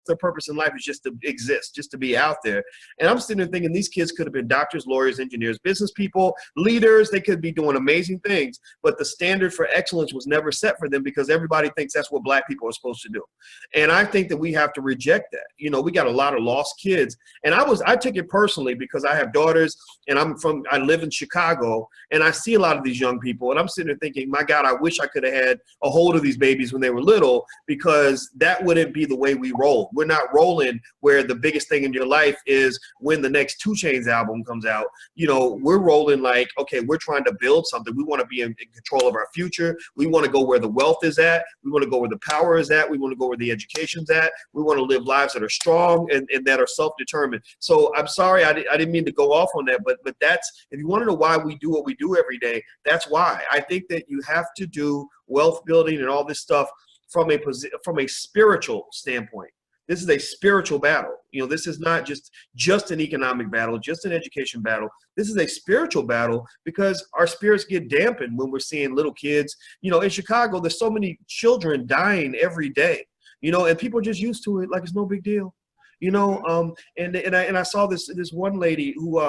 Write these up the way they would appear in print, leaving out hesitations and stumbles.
their purpose in life is just to exist, just to be out there. And I'm sitting there thinking these kids could have been doctors, lawyers, engineers, business people, leaders. They could be doing amazing things, but the standard for excellence was never set for them because everybody thinks that's what black people are supposed to do. And I think that we have to reject that. You know, we got a lot of lost kids. And I took it personally because I have daughters and I live in Chicago and I see a lot of these young people and I'm sitting there thinking, my God, I wish I could have had a hold of these babies when they were little, because that wouldn't be the way we roll. We're not rolling where the biggest thing in your life is when the next 2 Chainz album comes out. You know, we're rolling like, okay, we're trying to build something. We want to be in control of our future. We want to go where the wealth is at. We want to go where the power is at. We want to go where the education's at. We want to live lives that are strong and that are self-determined. So I'm sorry, I didn't mean to go off on that, but that's, if you want to know why we do what we do every day, that's why. I think that you have to do wealth building and all this stuff from a spiritual standpoint. This is a spiritual battle. You know, this is not just an economic battle, just an education battle. This is a spiritual battle because our spirits get dampened when we're seeing little kids. You know, in Chicago, there's so many children dying every day, you know, and people are just used to it like it's no big deal. You know, and I saw this one lady who,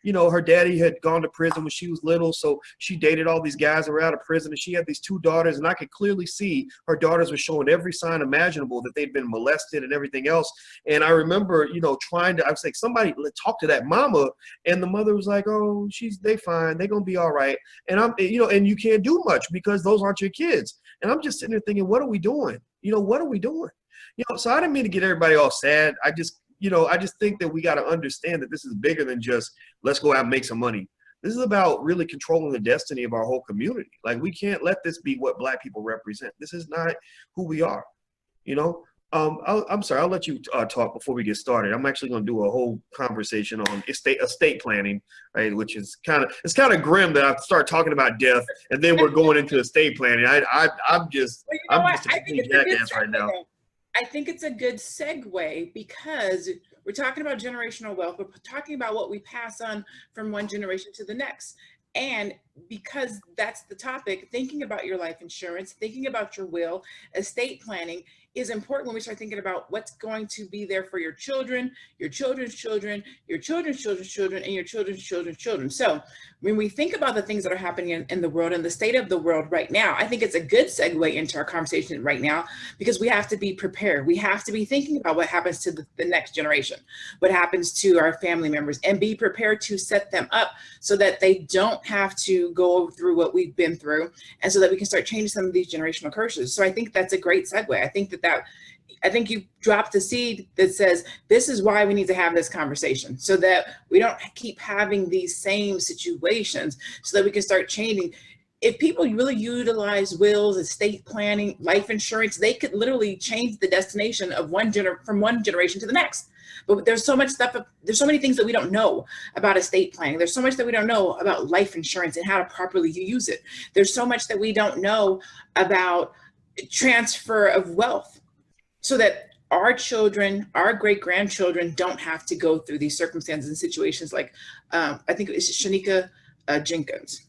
you know, her daddy had gone to prison when she was little, so she dated all these guys that were out of prison, and she had these 2 daughters, and I could clearly see her daughters were showing every sign imaginable that they'd been molested and everything else. And I remember, you know, I was like, somebody talk to that mama, and the mother was like, oh, they fine, they're gonna be all right. And you know, and you can't do much because those aren't your kids. And I'm just sitting there thinking, what are we doing? You know, what are we doing? You know, so I didn't mean to get everybody all sad. I just think that we got to understand that this is bigger than just let's go out and make some money. This is about really controlling the destiny of our whole community. Like, we can't let this be what black people represent. This is not who we are, you know? I'm sorry, I'll let you talk before we get started. I'm actually going to do a whole conversation on estate planning, right? Which is kind of grim that I start talking about death and then we're going into estate planning. I'm just a complete jackass right now. I think it's a good segue because we're talking about generational wealth. We're talking about what we pass on from one generation to the next. And because that's the topic, thinking about your life insurance, thinking about your will, estate planning is important when we start thinking about what's going to be there for your children, your children's children, your children's children's children, and your children's children's children. So when we think about the things that are happening in the world and the state of the world right now, I think it's a good segue into our conversation right now, because we have to be prepared. We have to be thinking about what happens to the next generation, what happens to our family members, and be prepared to set them up so that they don't have to go through what we've been through, and so that we can start changing some of these generational curses. So I think that's a great segue. I think you dropped a seed that says, this is why we need to have this conversation, so that we don't keep having these same situations, so that we can start changing. If people really utilize wills, estate planning, life insurance, they could literally change the destination of from one generation to the next. But there's so much stuff, there's so many things that we don't know about estate planning. There's so much that we don't know about life insurance and how to properly use it. There's so much that we don't know about transfer of wealth, so that our children, our great-grandchildren don't have to go through these circumstances and situations like, I think it's Shanika Jenkins.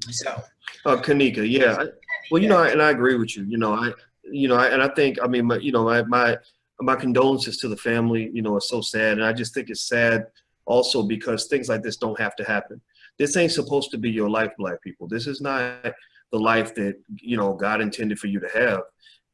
So. Kanika, yeah. Well, you know, and I agree with you. And I think, I mean, my condolences to the family. You know, it's so sad, and I just think it's sad also because things like this don't have to happen. This ain't supposed to be your life, black people. This is not the life that, you know, God intended for you to have.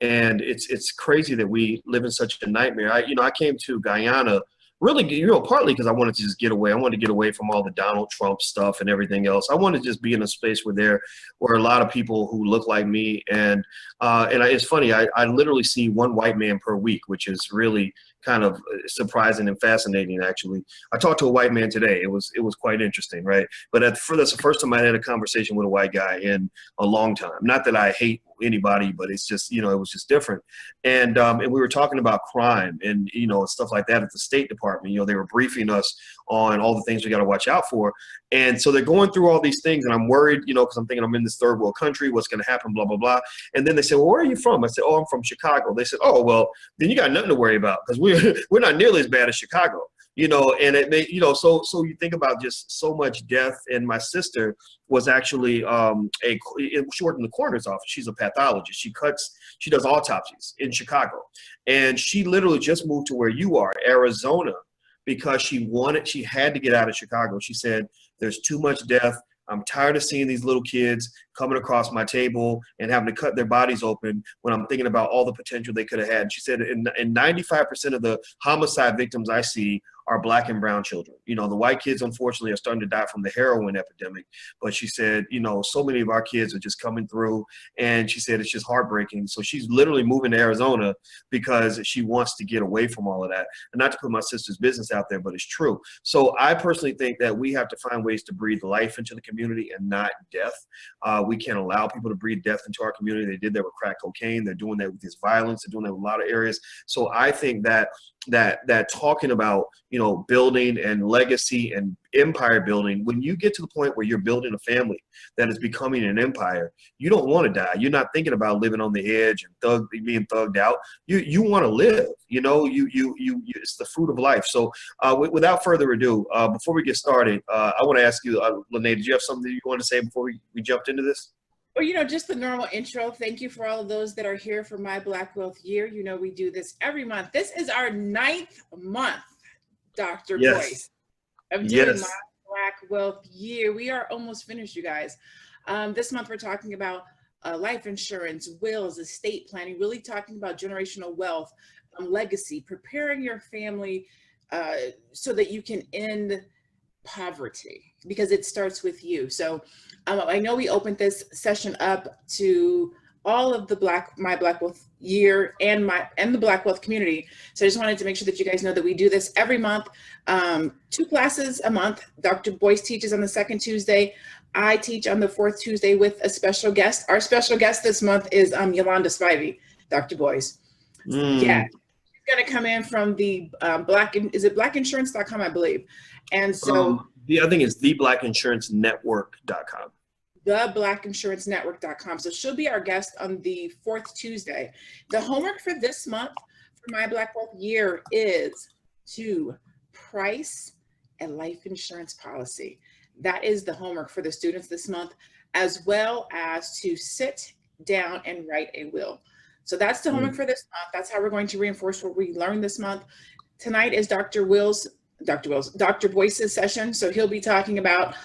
And it's crazy that we live in such a nightmare. I came to Guyana really, you know, partly because I wanted to just get away. I wanted to get away from all the Donald Trump stuff and everything else. I wanted to just be in a space where there were a lot of people who look like me. And it's funny, I literally see one white man per week, which is really kind of surprising and fascinating, actually. I talked to a white man today. It was quite interesting, right? But that's the first time I had a conversation with a white guy in a long time. Not that I hate anybody, but it's just, you know, it was just different. And we were talking about crime and, you know, stuff like that at the State Department. You know, they were briefing us on all the things we got to watch out for. And so they're going through all these things, and I'm worried, you know, because I'm thinking I'm in this third world country, what's going to happen, blah, blah, blah. And then they said, well, where are you from? I said, oh, I'm from Chicago. They said, oh, well, then you got nothing to worry about, because we're not nearly as bad as Chicago. you know, and it made, you know, so you think about just so much death. And my sister was actually she worked in the coroner's office. She's a pathologist. She does autopsies in Chicago. And she literally just moved to where you are, Arizona, because she had to get out of Chicago. She said, there's too much death. I'm tired of seeing these little kids coming across my table and having to cut their bodies open when I'm thinking about all the potential they could have had. And she said, and 95% of the homicide victims I see are Black and brown children. You know, the white kids, unfortunately, are starting to die from the heroin epidemic. But she said, you know, so many of our kids are just coming through. And she said, it's just heartbreaking. So she's literally moving to Arizona because she wants to get away from all of that. And not to put my sister's business out there, but it's true. So I personally think that we have to find ways to breathe life into the community and not death. We can't allow people to breathe death into our community. They did that with crack cocaine. They're doing that with this violence. They're doing that with a lot of areas. So I think that talking about, you know, building and legacy and empire building, when you get to the point where you're building a family that is becoming an empire, you don't want to die. You're not thinking about living on the edge and being thugged out. You want to live. You know, it's the fruit of life. So without further ado, before we get started, I want to ask you, Lene, did you have something you want to say before we jumped into this? Well, you know, just the normal intro. Thank you for all of those that are here for My Black Wealth Year. You know, we do this every month. This is our 9th month, Dr. Boyce, of doing My Black Wealth Year. We are almost finished, you guys. This month, we're talking about life insurance, wills, estate planning, really talking about generational wealth, legacy, preparing your family so that you can end poverty, because it starts with you. So I know we opened this session up to all of the My Black Wealth Year and the Black Wealth community. So I just wanted to make sure that you guys know that we do this every month, 2 classes a month. Dr. Boyce teaches on the 2nd Tuesday. I teach on the 4th Tuesday with a special guest. Our special guest this month is Yolanda Spivey, Dr. Boyce. Yeah, she's gonna come in from the blackinsurance.com, I believe. And so the other thing is theblackinsurancenetwork.com. Theblackinsurancenetwork.com. So she'll be our guest on the 4th Tuesday. The homework for this month for My Black Wealth Year is to price a life insurance policy. That is the homework for the students this month, as well as to sit down and write a will. So that's the homework for this month. That's how we're going to reinforce what we learned this month. Tonight is Dr. Boyce's session. So he'll be talking about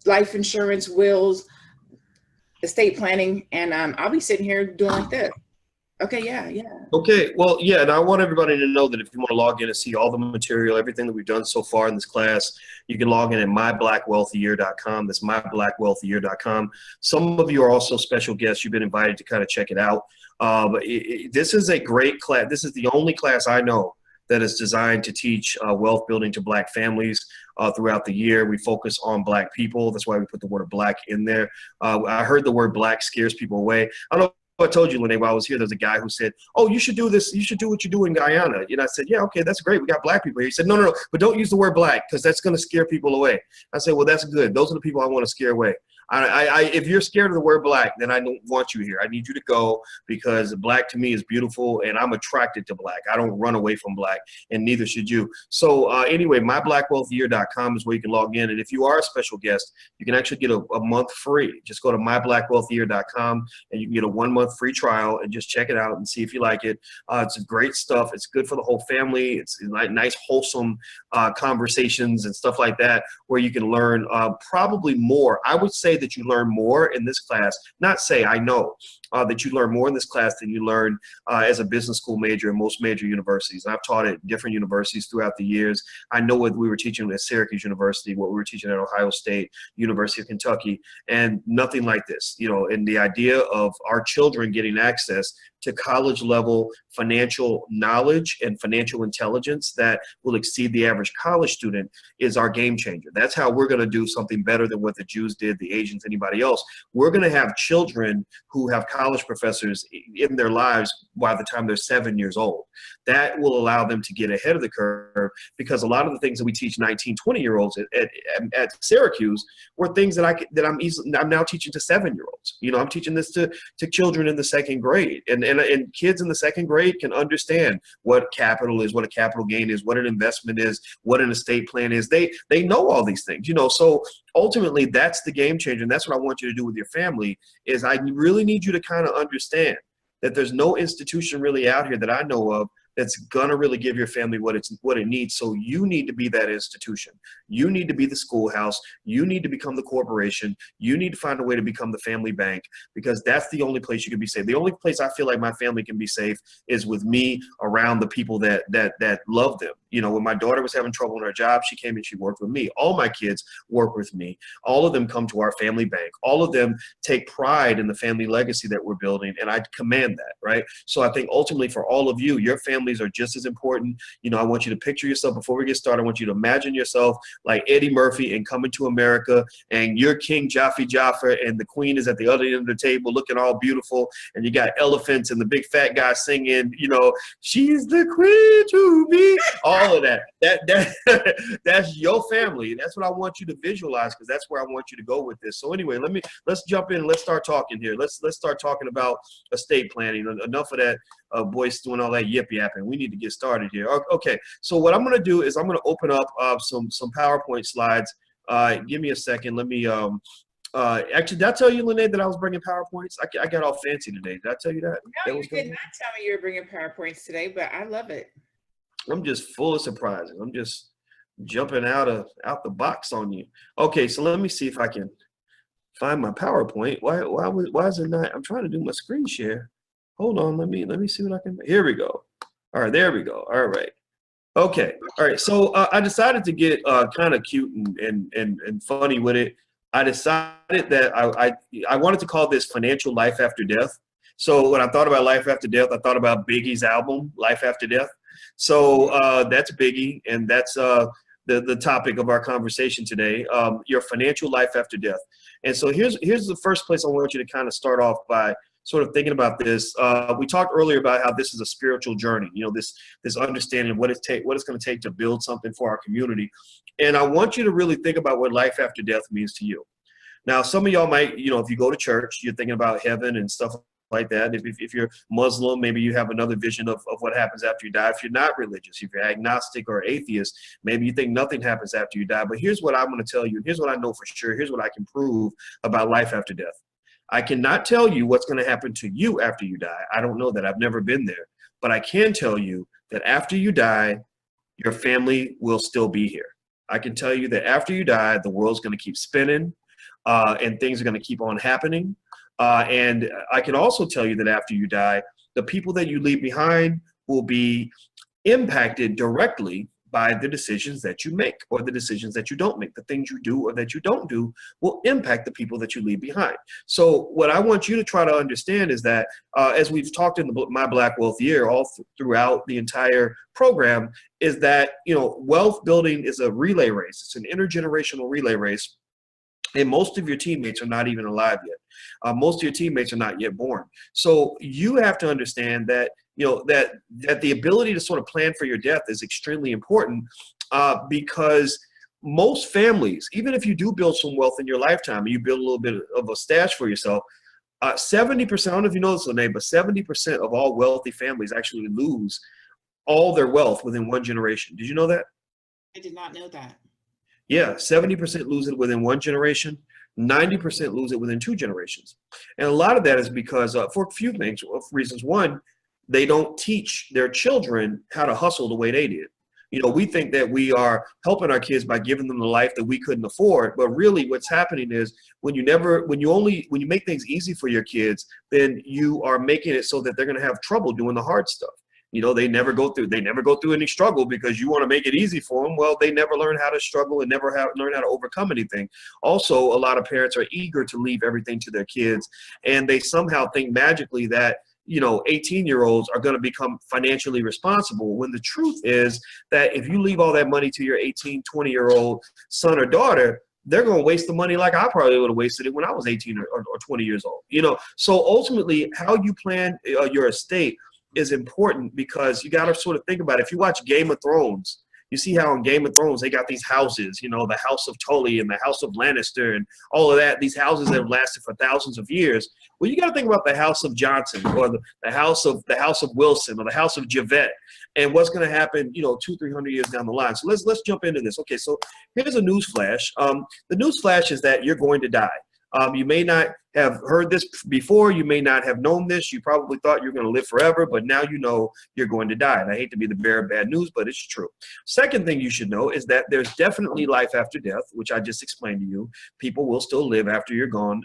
life insurance, wills, estate planning, and I'll be sitting here doing like this. Okay, yeah. Okay, well, yeah, and I want everybody to know that if you want to log in and see all the material, everything that we've done so far in this class, you can log in at myblackwealthyear.com. That's myblackwealthyear.com. Some of you are also special guests. You've been invited to kind of check it out. But this is a great class. This is the only class I know that is designed to teach wealth building to Black families throughout the year. We focus on Black people. That's why we put the word Black in there. I heard the word Black scares people away. I don't know. I told you, Lene, while I was here, there's a guy who said, oh, you should do this. You should do what you do in Guyana. And I said, yeah, okay, that's great. We got Black people here. He said, no, but don't use the word Black because that's going to scare people away. I said, well, that's good. Those are the people I want to scare away. If you're scared of the word Black, then I don't want you here. I need you to go, because Black to me is beautiful and I'm attracted to Black. I don't run away from Black, and neither should you. So anyway, myblackwealthyear.com is where you can log in. And if you are a special guest, you can actually get a month free. Just go to myblackwealthyear.com and you can get a 1-month free trial and just check it out and see if you like it. It's great stuff. It's good for the whole family. It's nice, wholesome conversations and stuff like that, where you can learn probably more. I would say that you learn more in this class, not say I know, that you learn more in this class than you learn as a business school major in most major universities. And I've taught at different universities throughout the years. I know what we were teaching at Syracuse University, what we were teaching at Ohio State, University of Kentucky, and nothing like this, you know, and the idea of our children getting access to college level financial knowledge and financial intelligence that will exceed the average college student is our game changer. That's how we're going to do something better than what the Jews did, the Asians, anybody else. We're going to have children who have college professors in their lives by the time they're 7 years old. That will allow them to get ahead of the curve, because a lot of the things that we teach 19, 20-year-olds at Syracuse were things that I'm now teaching to 7-year-olds. You know, I'm teaching this to children in the 2nd grade. And and kids in the second grade can understand what capital is, what a capital gain is, what an investment is, what an estate plan is. They know all these things, you know. So ultimately, that's the game changer, and that's what I want you to do with your family. Is I really need you to kind of understand that there's no institution really out here that I know of that's gonna really give your family what it needs. So you need to be that institution. You need to be the schoolhouse. You need to become the corporation. You need to find a way to become the family bank, because that's the only place you can be safe. The only place I feel like my family can be safe is with me around the people that love them. You know, when my daughter was having trouble in her job, she came and she worked with me. All my kids work with me. All of them come to our family bank. All of them take pride in the family legacy that we're building, and I command that, right? So I think ultimately for all of you, your families are just as important. You know, I want you to picture yourself, before we get started, I want you to imagine yourself like Eddie Murphy in Coming to America, and you're King Jafar, and the queen is at the other end of the table looking all beautiful, and you got elephants and the big fat guy singing, you know, she's the queen to me. All of that. That's your family. That's what I want you to visualize, because that's where I want you to go with this. So anyway, let's jump in and let's start talking here. Let's start talking about estate planning. Enough of that voice doing all that yip yapping. We need to get started here. Okay. So what I'm going to do is I'm going to open up some PowerPoint slides. Give me a second. Let me actually, did I tell you, Lene, that I was bringing PowerPoints? I got all fancy today. Did I tell you that? No, you did not tell me you were bringing PowerPoints today, but I love it. I'm just full of surprises. I'm just jumping out the box on you. Okay, so let me see if I can find my PowerPoint. Why is it not? I'm trying to do my screen share. Hold on, let me see what I can. Here we go. All right, there we go. All right. Okay. All right. So I decided to get kind of cute and funny with it. I decided that I wanted to call this Financial Life After Death. So when I thought about life after death, I thought about Biggie's album, Life After Death. So that's Biggie, and that's the topic of our conversation today, your financial life after death. And so here's the first place I want you to kind of start off by sort of thinking about this. We talked earlier about how this is a spiritual journey, you know, this understanding of what it's going to take to build something for our community. And I want you to really think about what life after death means to you. Now, some of y'all might, you know, if you go to church, you're thinking about heaven and stuff like that. If you're Muslim, maybe you have another vision of what happens after you die. If you're not religious, if you're agnostic or atheist, maybe you think nothing happens after you die. But here's what I'm going to tell you. Here's what I know for sure. Here's what I can prove about life after death. I cannot tell you what's going to happen to you after you die. I don't know that. I've never been there. But I can tell you that after you die, your family will still be here. I can tell you that after you die, the world's going to keep spinning, and things are going to keep on happening. And I can also tell you that after you die, the people that you leave behind will be impacted directly by the decisions that you make or the decisions that you don't make. The things you do or that you don't do will impact the people that you leave behind. So what I want you to try to understand is that as we've talked in My Black Wealth Year all throughout the entire program, is that, you know, wealth building is a relay race. It's an intergenerational relay race. And most of your teammates are not even alive yet. Most of your teammates are not yet born. So you have to understand that, you know, that the ability to sort of plan for your death is extremely important, because most families, even if you do build some wealth in your lifetime and you build a little bit of a stash for yourself, 70%, I don't know if you know this, Lene, but 70% of all wealthy families actually lose all their wealth within one generation. Did you know that? I did not know that. Yeah, 70% lose it within one generation, 90% lose it within 2 generations. And a lot of that is because for a few things, reasons. One, they don't teach their children how to hustle the way they did. You know, we think that we are helping our kids by giving them the life that we couldn't afford, but really what's happening is when you make things easy for your kids, then you are making it so that they're going to have trouble doing the hard stuff. You know, they never go through any struggle because you want to make it easy for them. Well, they never learn how to struggle and never learn how to overcome anything. Also, a lot of parents are eager to leave everything to their kids, and they somehow think magically that, you know, 18-year-olds are going to become financially responsible, when the truth is that if you leave all that money to your 18, 20-year-old son or daughter, they're going to waste the money like I probably would have wasted it when I was 18 or 20 years old. You know, so ultimately how you plan your estate is important, because you got to sort of think about it. If you watch Game of Thrones, You see how in Game of Thrones they got these houses, you know, the House of Tully and the House of Lannister and all of that, these houses that have lasted for thousands of years. Well, you got to think about the House of Johnson or the House of Wilson or the House of Javette and what's going to happen, you know, 200-300 years down the line. So let's jump into this. Okay, so here's a news flash. The news flash is that you're going to die. You may not have heard this before. You may not have known this. You probably thought you're going to live forever, but now you know you're going to die. And I hate to be the bearer of bad news, but it's true. Second thing you should know is that there's definitely life after death, which I just explained to you. People will still live after you're gone,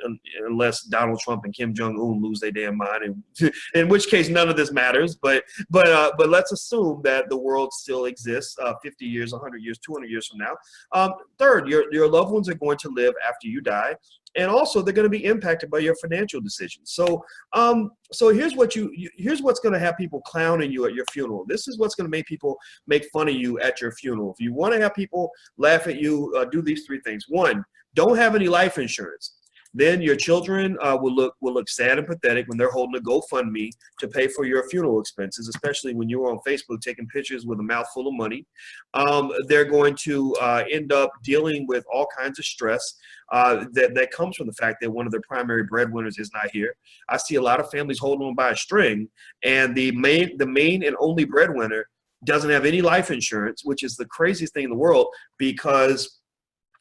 unless Donald Trump and Kim Jong-un lose their damn mind, and in which case none of this matters. But let's assume that the world still exists 50 years, 100 years, 200 years from now. Third, your loved ones are going to live after you die. And also, they're going to be impacted by your financial decisions. So, here's what's going to have people clowning you at your funeral. This is what's going to make people make fun of you at your funeral. If you want to have people laugh at you, do these three things. One, don't have any life insurance. Then your children will look sad and pathetic when they're holding a GoFundMe to pay for your funeral expenses, especially when you're on Facebook taking pictures with a mouthful of money. They're going to end up dealing with all kinds of stress that comes from the fact that one of their primary breadwinners is not here. I see a lot of families holding on by a string, and the main and only breadwinner doesn't have any life insurance, which is the craziest thing in the world, because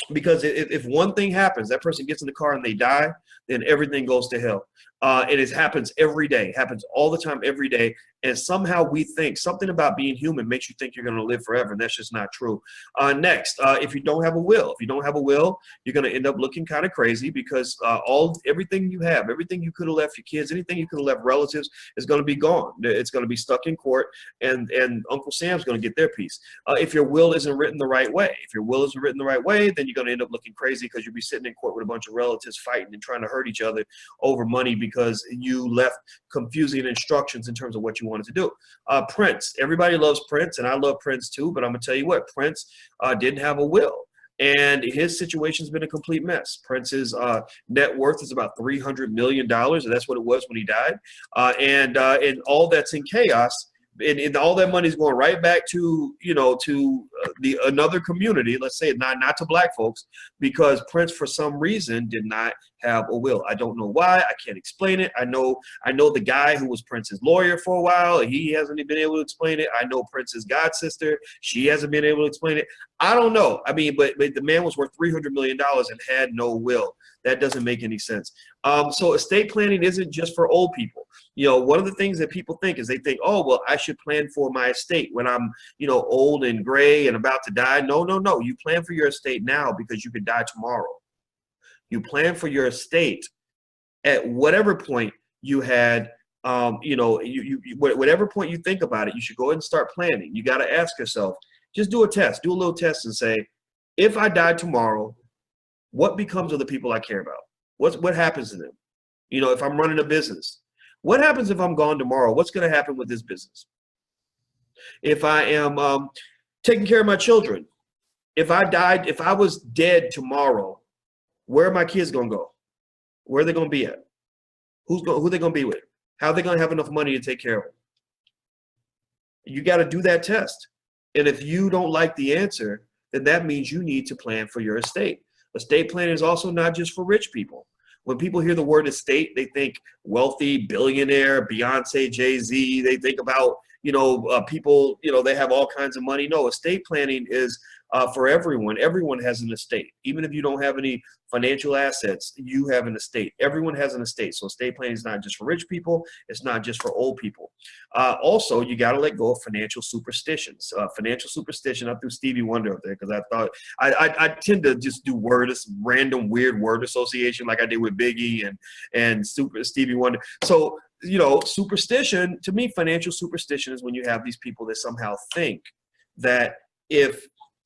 if one thing happens, that person gets in the car and they die, then everything goes to hell. And it happens every day, happens all the time, every day. And somehow we think something about being human makes you think you're going to live forever. And that's just not true. Next, if you don't have a will, you're going to end up looking kind of crazy, because everything you have, everything you could have left your kids, anything you could have left relatives is going to be gone. It's going to be stuck in court, and Uncle Sam's going to get their piece. If your will isn't written the right way, then you're going to end up looking crazy, because you'll be sitting in court with a bunch of relatives fighting and trying to hurt each other over money because you left confusing instructions in terms of what you wanted to do. Prince, everybody loves Prince, and I love Prince too, but I'm gonna tell you what, Prince didn't have a will, and his situation's been a complete mess. Prince's net worth is about $300 million, and that's what it was when he died, and all that's in chaos. And all that money is going right back to another community, let's say not to black folks, because Prince for some reason did not have a will. I don't know why. I can't explain it. I know the guy who was Prince's lawyer for a while. He hasn't been able to explain it. I know Prince's god sister. She hasn't been able to explain it. I don't know. I mean, but the man was worth $300 million and had no will. That doesn't make any sense. So estate planning isn't just for old people. One of the things that people think is they think, oh, well, I should plan for my estate when I'm, old and gray and about to die. No. You plan for your estate now, because you could die tomorrow. You plan for your estate at whatever point you had, whatever point you think about it, you should go ahead and start planning. You got to ask yourself, just do a little test and say, if I die tomorrow, what becomes of the people I care about? What happens to them? If I'm running a business, what happens if I'm gone tomorrow? What's going to happen with this business? If I am taking care of my children, if I was dead tomorrow, where are my kids going to go? Where are they going to be at? Who are they going to be with? How are they going to have enough money to take care of them? You got to do that test. And if you don't like the answer, then that means you need to plan for your estate. Estate planning is also not just for rich people. When people hear the word estate, they think wealthy, billionaire, Beyonce, Jay-Z. They think about, people, they have all kinds of money. No, estate planning is for everyone. Everyone has an estate. Even if you don't have any financial assets, you have an estate. Everyone has an estate. So estate planning is not just for rich people. It's not just for old people. Also, you got to let go of financial superstitions. Financial superstition, I threw Stevie Wonder up there because I thought I tend to just do random weird word association like I did with Biggie and Stevie Wonder. So, superstition, to me, financial superstition is when you have these people that somehow think that if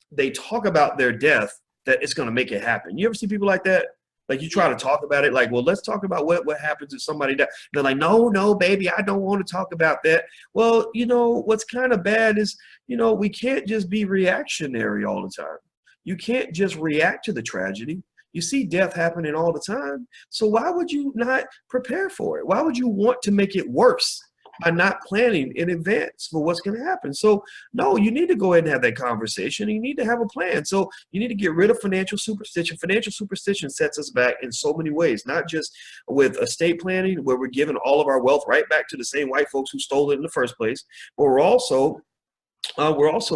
they talk about their death, that it's going to make it happen. You ever see people like that? Like you try to talk about it, like, well, let's talk about what happens if somebody dies. They're like, no, baby, I don't want to talk about that. Well, what's kind of bad is, we can't just be reactionary all the time. You can't just react to the tragedy. You see death happening all the time. So why would you not prepare for it? Why would you want to make it worse? by not planning in advance for what's going to happen. So no, you need to go ahead and have that conversation. You need to have a plan. So you need to get rid of financial superstition. Financial superstition sets us back in so many ways, not just with estate planning, where we're giving all of our wealth right back to the same white folks who stole it in the first place, but we're also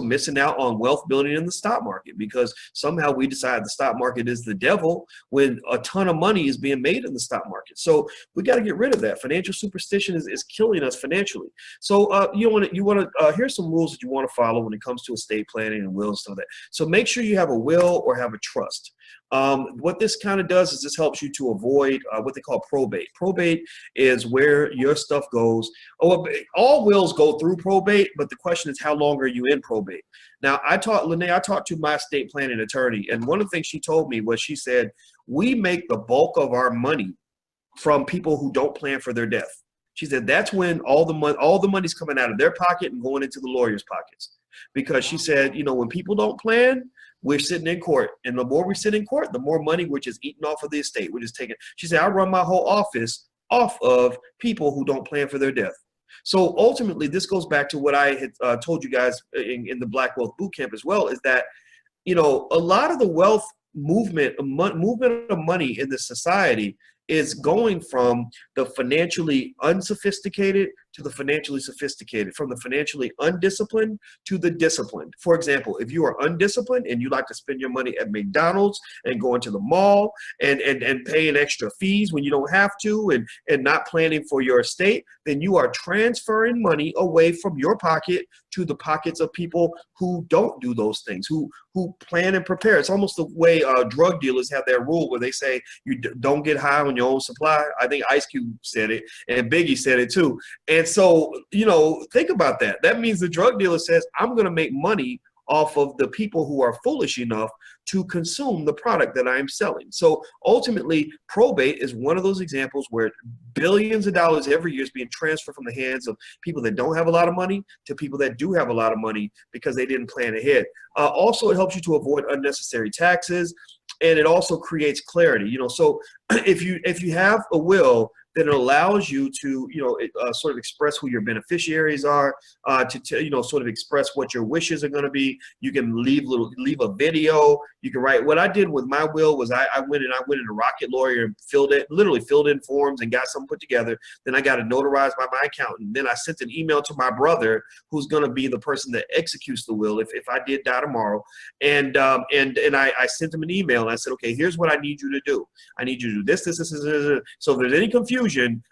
missing out on wealth building in the stock market, because somehow we decide the stock market is the devil when a ton of money is being made in the stock market. So we got to get rid of that. Financial superstition is killing us financially. So you want to here's some rules that you want to follow when it comes to estate planning and wills and stuff like that. So make sure you have a will or have a trust. What this kind of does is this helps you to avoid what they call probate. Probate is where your stuff goes. All wills go through probate, but the question is, how long are you in probate? Now, I talked to my estate planning attorney, and one of the things she told me was, she said, we make the bulk of our money from people who don't plan for their death. She said that's when all the money's coming out of their pocket and going into the lawyer's pockets. Because she said, when people don't plan, we're sitting in court, and the more we sit in court, the more money we're just eating off of the estate. We're just taking. She said, I run my whole office off of people who don't plan for their death. So ultimately, this goes back to what I had told you guys in the Black Wealth Bootcamp as well, is that a lot of the wealth movement of money in this society is going from the financially unsophisticated to the financially sophisticated, from the financially undisciplined to the disciplined. For example, if you are undisciplined and you like to spend your money at McDonald's and going to the mall and paying extra fees when you don't have to, and not planning for your estate, then you are transferring money away from your pocket to the pockets of people who don't do those things, who plan and prepare. It's almost the way drug dealers have their rule where they say you don't get high on your own supply. I think Ice Cube said it, and Biggie said it too. And so, think about that. That means the drug dealer says, I'm going to make money off of the people who are foolish enough to consume the product that I am selling. So ultimately, probate is one of those examples where billions of dollars every year is being transferred from the hands of people that don't have a lot of money to people that do have a lot of money because they didn't plan ahead. Also, it helps you to avoid unnecessary taxes, and it also creates clarity. So if you have a will, then it allows you to, sort of express who your beneficiaries are, to sort of express what your wishes are going to be. You can leave a video. You can write. What I did with my will was I went in a Rocket Lawyer and literally filled in forms and got something put together. Then I got it notarized by my accountant. Then I sent an email to my brother, who's going to be the person that executes the will if I did die tomorrow. And I sent him an email, and I said, okay, here's what I need you to do. I need you to do this. So if there's any confusion,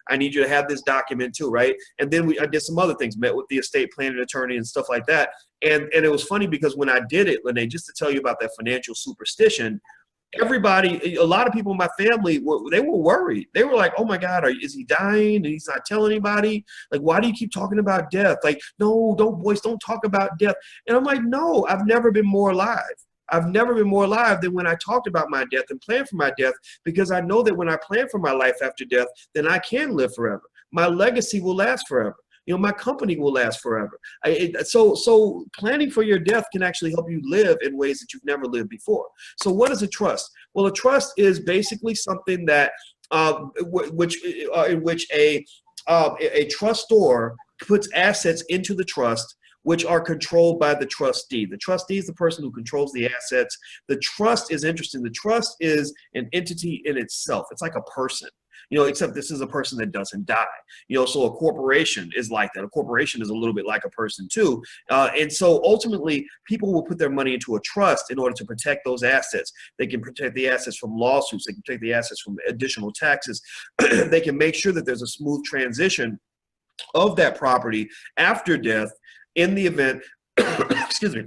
I need you to have this document too, right? And then I did some other things, met with the estate planning attorney and stuff like that. And it was funny because when I did it, just to tell you about that financial superstition, a lot of people in my family were worried. They were like, oh my God, is he dying and he's not telling anybody? Like, why do you keep talking about death? Like, no, don't talk about death. And I'm like, no, I've never been more alive. I've never been more alive than when I talked about my death and planned for my death, because I know that when I plan for my life after death, then I can live forever. My legacy will last forever. My company will last forever. So planning for your death can actually help you live in ways that you've never lived before. So what is a trust? Well, a trust is basically something that in which a trustor puts assets into the trust, which are controlled by the trustee. The trustee is the person who controls the assets. The trust is interesting. The trust is an entity in itself. It's like a person, except this is a person that doesn't die. So a corporation is like that. A corporation is a little bit like a person too. And so ultimately, people will put their money into a trust in order to protect those assets. They can protect the assets from lawsuits. They can protect the assets from additional taxes. They can make sure that there's a smooth transition of that property after death, in the event, excuse me,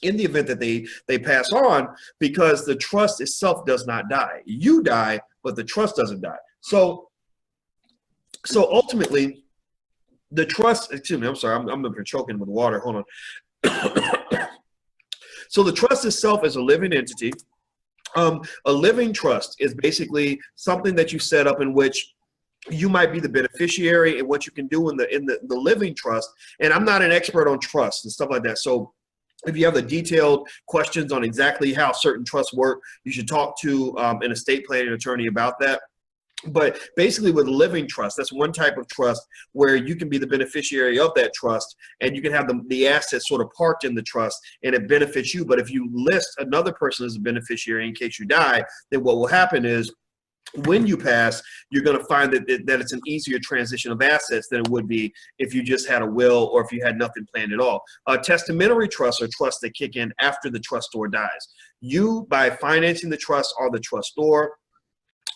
in the event that they pass on, because the trust itself does not die. You die, but the trust doesn't die. So ultimately, the trust, excuse me, I'm sorry, I'm choking with water, hold on. So the trust itself is a living entity. A living trust is basically something that you set up in which you might be the beneficiary, and what you can do in the living trust. And I'm not an expert on trust and stuff like that. So if you have the detailed questions on exactly how certain trusts work, you should talk to an estate planning attorney about that. But basically with living trust, that's one type of trust where you can be the beneficiary of that trust, and you can have the assets sort of parked in the trust and it benefits you. But if you list another person as a beneficiary in case you die, then what will happen is when you pass, you're going to find that it's an easier transition of assets than it would be if you just had a will or if you had nothing planned at all. Testamentary trusts are trusts that kick in after the trustor dies. You, by financing the trust, are the trustor.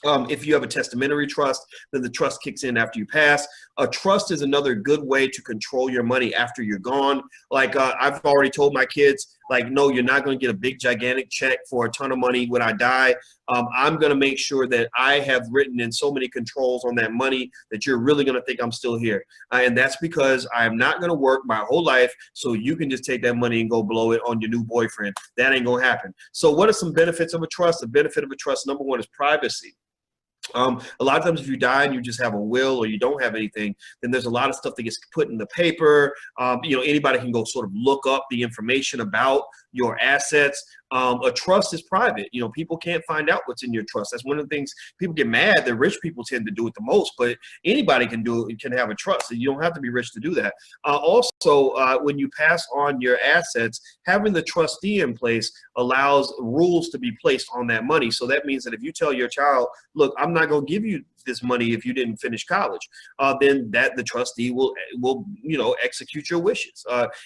If you have a testamentary trust, then the trust kicks in after you pass. A trust is another good way to control your money after you're gone. Like I've already told my kids, like, no, you're not going to get a big, gigantic check for a ton of money when I die. I'm going to make sure that I have written in so many controls on that money that you're really going to think I'm still here. And that's because I'm not going to work my whole life so you can just take that money and go blow it on your new boyfriend. That ain't going to happen. So what are some benefits of a trust? The benefit of a trust, number one, is privacy. A lot of times if you die and you just have a will or you don't have anything, then there's a lot of stuff that gets put in the paper. Anybody can go sort of look up the information about your assets. A trust is private. People can't find out what's in your trust. That's one of the things people get mad that rich people tend to do it the most, but anybody can do it, can have a trust. You don't have to be rich to do that. Also, when you pass on your assets, having the trustee in place allows rules to be placed on that money. So that means that if you tell your child, look, I'm not going to give you this money if you didn't finish college, then the trustee will execute your wishes.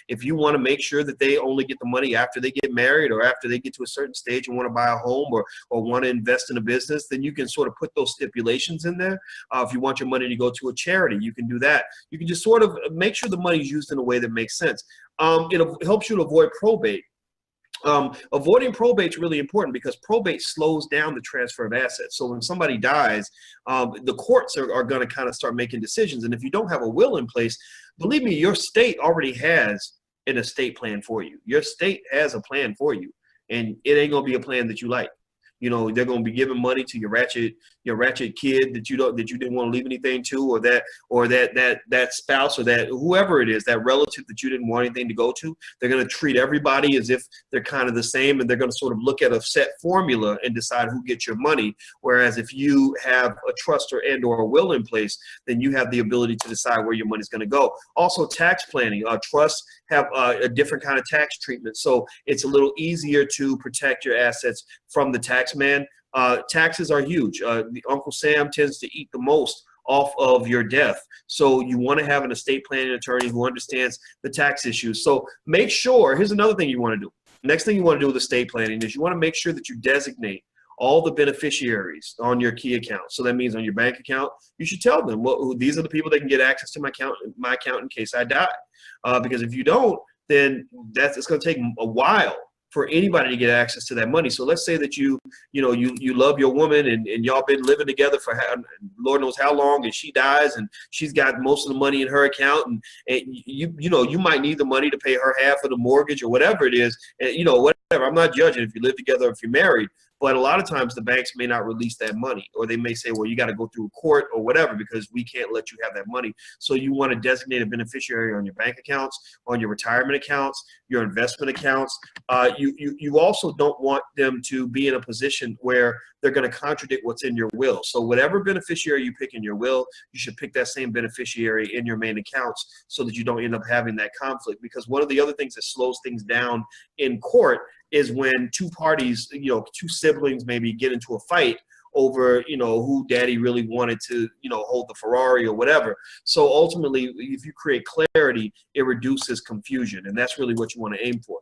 If you want to make sure that they only get the money after they get married or after they get to a certain stage and want to buy a home or want to invest in a business, then you can sort of put those stipulations in there. If you want your money to go to a charity, you can do that. You can just sort of make sure the money is used in a way that makes sense. It helps you to avoid probate. Avoiding probate is really important because probate slows down the transfer of assets. So when somebody dies, the courts are going to kind of start making decisions. And if you don't have a will in place, believe me, your state already has an estate plan for you. Your state has a plan for you, and it ain't going to be a plan that you like. They're going to be giving money to your ratchet kid that you didn't want to leave anything to, or that spouse, or that whoever it is, that relative that you didn't want anything to go to. They're going to treat everybody as if they're kind of the same, and they're going to sort of look at a set formula and decide who gets your money. Whereas if you have a trust or a will in place, then you have the ability to decide where your money is going to go. Also, tax planning. Trusts have a different kind of tax treatment, so it's a little easier to protect your assets from the tax man. Taxes are huge. Uncle Sam tends to eat the most off of your death. So you want to have an estate planning attorney who understands the tax issues. So make sure, here's another thing you want to do. Next thing you want to do with estate planning is you want to make sure that you designate all the beneficiaries on your key account. So that means on your bank account, you should tell them, well, these are the people that can get access to my account in case I die. Because if you don't, then it's going to take a while for anybody to get access to that money. So let's say that you love your woman and y'all been living together for Lord knows how long, and she dies and she's got most of the money in her account, and you might need the money to pay her half of the mortgage or whatever it is, and whatever. I'm not judging if you live together or if you're married, but a lot of times the banks may not release that money, or they may say, well, you got to go through a court or whatever because we can't let you have that money. So you want to designate a beneficiary on your bank accounts, on your retirement accounts, your investment accounts. You also don't want them to be in a position where they're going to contradict what's in your will. So whatever beneficiary you pick in your will, you should pick that same beneficiary in your main accounts so that you don't end up having that conflict. Because one of the other things that slows things down in court is when two parties, two siblings maybe get into a fight over, who daddy really wanted to, hold the Ferrari or whatever. So ultimately, if you create clarity, it reduces confusion, and that's really what you want to aim for.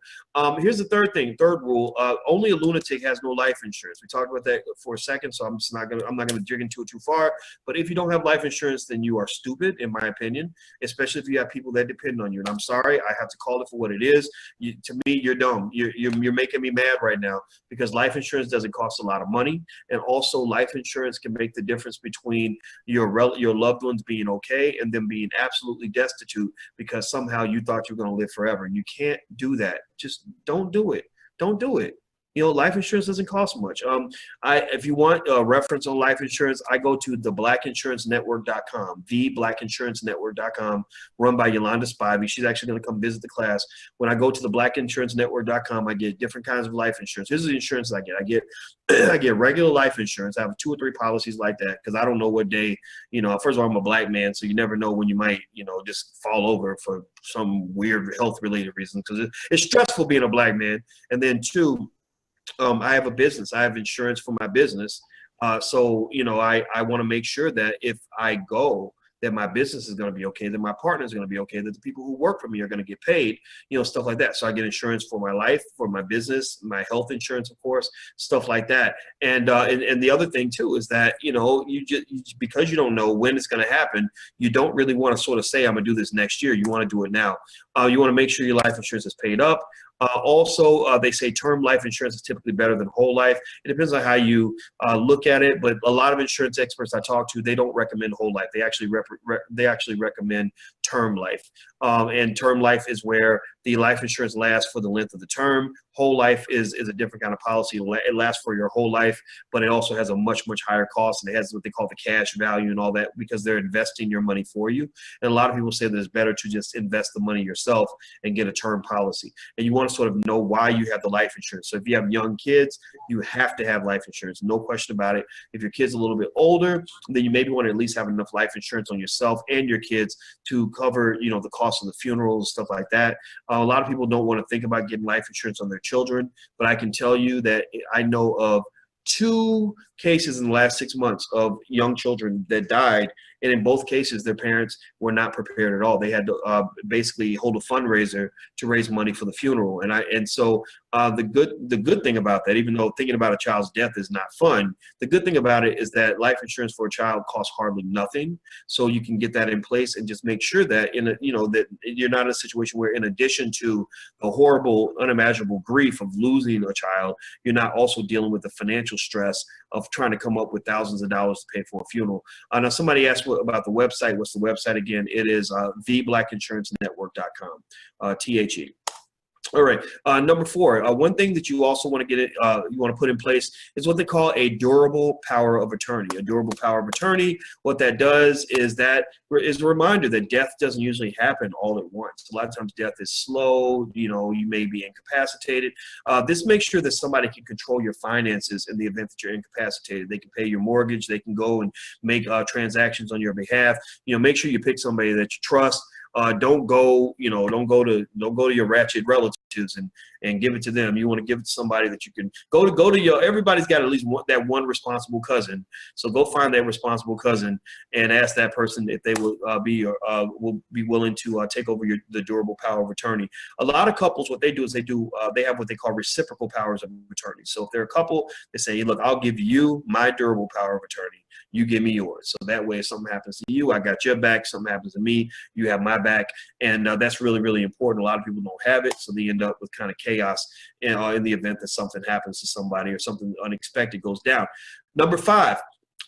Here's the third rule: only a lunatic has no life insurance. We talked about that for a second, so I'm not gonna dig into it too far. But if you don't have life insurance, then you are stupid, in my opinion, especially if you have people that depend on you. And I'm sorry, I have to call it for what it is. To me, you're dumb. You're making me mad right now because life insurance doesn't cost a lot of money, and also life insurance can make the difference between your loved ones being okay and them being absolutely destitute because somehow you thought you were going to live forever. You can't do that. Just don't do it. Don't do it. life insurance doesn't cost much. If you want a reference on life insurance, I go to theblackInsuranceNetwork.com, theblackInsuranceNetwork.com, run by Yolanda Spivey. She's actually going to come visit the class. When I go to theblackInsuranceNetwork.com, I get different kinds of life insurance. This is the insurance I get. I get regular life insurance. I have 2 or 3 policies like that because I don't know what day, first of all, I'm a black man, so you never know when you might, just fall over for some weird health-related reason, because it's stressful being a black man. And then 2, I have a business. I have insurance for my business. So, I want to make sure that if I go, that my business is going to be okay, that my partner is going to be okay, that the people who work for me are going to get paid, stuff like that. So I get insurance for my life, for my business, my health insurance, of course, stuff like that. And the other thing too is that, because you don't know when it's going to happen, you don't really want to sort of say, I'm going to do this next year. You want to do it now. You want to make sure your life insurance is paid up. Also, they say term life insurance is typically better than whole life. It depends on how you look at it, but a lot of insurance experts I talk to, they don't recommend whole life. They actually recommend term life. And term life is where the life insurance lasts for the length of the term. Whole life is a different kind of policy. It lasts for your whole life, but it also has a much, much higher cost, and it has what they call the cash value and all that, because they're investing your money for you. And a lot of people say that it's better to just invest the money yourself and get a term policy. And you want to sort of know why you have the life insurance. So if you have young kids, you have to have life insurance, no question about it. If your kid's a little bit older, then you maybe want to at least have enough life insurance on yourself and your kids to cover, the cost of the funerals, stuff like that. A lot of people don't want to think about getting life insurance on their children, but I can tell you that I know of 2 cases in the last 6 months of young children that died, and in both cases their parents were not prepared at all. They had to basically hold a fundraiser to raise money for the funeral. And so the good thing about that, even though thinking about a child's death is not fun, the good thing about it is that life insurance for a child costs hardly nothing. So you can get that in place and just make sure that that you're not in a situation where, in addition to the horrible, unimaginable grief of losing a child, you're not also dealing with the financial stress of trying to come up with thousands of dollars to pay for a funeral. Now, somebody asked about the website. What's the website again? It is theblackInsuranceNetwork.com, THE. All right. Number 4, one thing that you also want to you want to put in place is what they call a durable power of attorney. A durable power of attorney, what that does is that is a reminder that death doesn't usually happen all at once. A lot of times death is slow. You may be incapacitated. This makes sure that somebody can control your finances in the event that you're incapacitated. They can pay your mortgage. They can go and make transactions on your behalf. Make sure you pick somebody that you trust. Don't go to your ratchet relatives and give it to them. You want to give it to somebody that you can go to your, everybody's got at least that one responsible cousin. So go find that responsible cousin and ask that person if they will be willing to take over the durable power of attorney. A lot of couples, what they do is they have what they call reciprocal powers of attorney. So if they're a couple, they say, hey, look, I'll give you my durable power of attorney. You give me yours. So that way, if something happens to you, I got your back. Something happens to me, you have my back. And that's really, really important. A lot of people don't have it, so they end up with kind of chaos in the event that something happens to somebody or something unexpected goes down. Number 5,